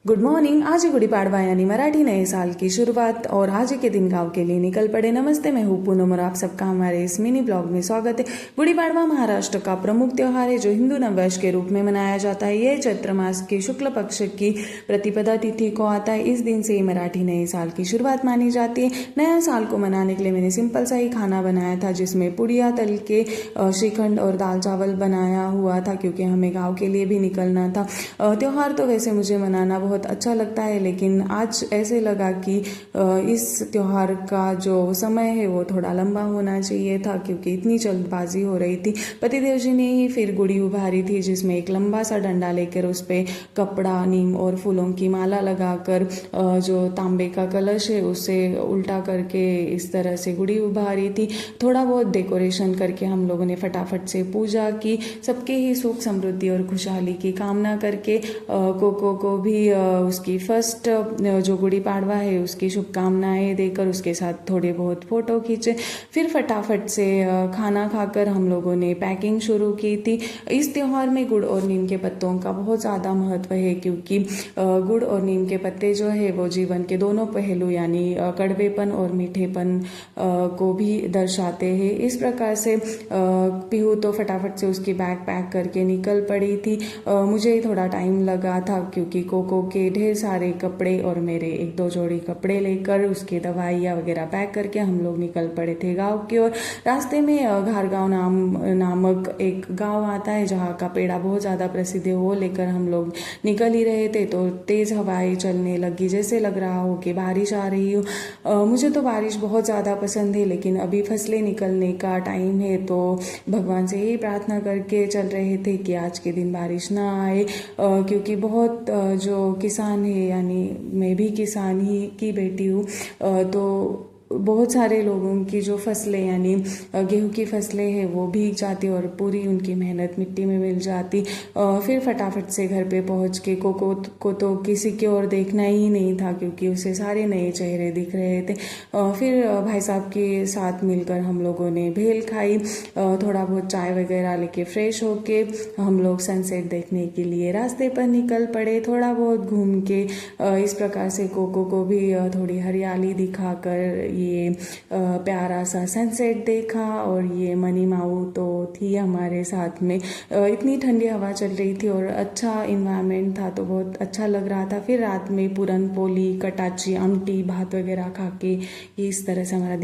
Good morning. आज है गुड़ी पाड़वा यानी मराठी नए साल की शुरुआत और आज के दिन गांव के लिए निकल पड़े। नमस्ते, मैं हूँ पूनम और आप सबका हमारे इस मिनी ब्लॉग में स्वागत है। गुड़ी पाड़वा महाराष्ट्र का प्रमुख त्योहार है जो हिंदू नववर्ष के रूप में मनाया जाता है। यह चैत्र मास के शुक्ल पक्ष की प्रतिपदा तिथि को आता है। इस दिन से मराठी नए साल की शुरुआत मानी जाती है। नया साल को मनाने के लिए मैंने सिंपल सा ही खाना बनाया था जिसमें पुड़िया तल के श्रीखंड और दाल चावल बनाया हुआ था क्योंकि हमें गाँव के लिए भी निकलना था। त्योहार तो वैसे मुझे मनाना बहुत अच्छा लगता है, लेकिन आज ऐसे लगा कि इस त्योहार का जो समय है वो थोड़ा लंबा होना चाहिए था क्योंकि इतनी जल्दबाजी हो रही थी। पतिदेव जी ने ही फिर गुड़ी उभारी थी जिसमें एक लंबा सा डंडा लेकर उस पर कपड़ा, नीम और फूलों की माला लगाकर जो तांबे का कलश है उसे उल्टा करके इस तरह से गुड़ी उभारी थी। थोड़ा बहुत डेकोरेशन करके हम लोगों ने फटाफट से पूजा की। सबके ही सुख समृद्धि और खुशहाली की कामना करके कोको को भी उसकी फर्स्ट जो गुड़ी पाड़वा है उसकी शुभकामनाएं देकर उसके साथ थोड़े बहुत फोटो खींचे। फिर फटाफट से खाना खाकर हम लोगों ने पैकिंग शुरू की थी। इस त्योहार में गुड़ और नीम के पत्तों का बहुत ज़्यादा महत्व है क्योंकि गुड़ और नीम के पत्ते जो है वो जीवन के दोनों पहलू यानी कड़वेपन और मीठेपन को भी दर्शाते हैं। इस प्रकार से पीहू तो फटाफट से उसकी बैग पैक करके निकल पड़ी थी। मुझे थोड़ा टाइम लगा था क्योंकि कोको के ढेर सारे कपड़े और मेरे एक दो जोड़ी कपड़े लेकर उसकी दवाइयाँ वगैरह पैक करके हम लोग निकल पड़े थे गांव की ओर। रास्ते में घारगांव नामक एक गांव आता है जहाँ का पेड़ा बहुत ज़्यादा प्रसिद्ध है। वो लेकर हम लोग निकल ही रहे थे तो तेज़ हवाएं चलने लगी, जैसे लग रहा हो कि बारिश आ रही हो। मुझे तो बारिश बहुत ज़्यादा पसंद है, लेकिन अभी फसलें निकलने का टाइम है तो भगवान से यही प्रार्थना करके चल रहे थे कि आज के दिन बारिश ना आए क्योंकि बहुत जो किसान है यानी मैं भी किसान ही की बेटी हूँ तो बहुत सारे लोगों की जो फसलें यानी गेहूं की फसलें हैं वो भीग जाती और पूरी उनकी मेहनत मिट्टी में मिल जाती। फिर फटाफट से घर पे पहुंच के कोको को तो किसी की ओर देखना ही नहीं था क्योंकि उसे सारे नए चेहरे दिख रहे थे। फिर भाई साहब के साथ मिलकर हम लोगों ने भेल खाई, थोड़ा बहुत चाय वगैरह लेके फ्रेश होके हम लोग सनसेट देखने के लिए रास्ते पर निकल पड़े। थोड़ा बहुत घूम के इस प्रकार से कोको को भी थोड़ी हरियाली दिखाकर ये प्यारा सा सनसेट देखा। और ये मनी माऊ तो थी हमारे साथ में। इतनी ठंडी हवा चल रही थी और अच्छा इन्वायरमेंट था तो बहुत अच्छा लग रहा था। फिर रात में पूरन पोली, कटाची, आमटी, भात वगैरह खा के इस तरह से हमारा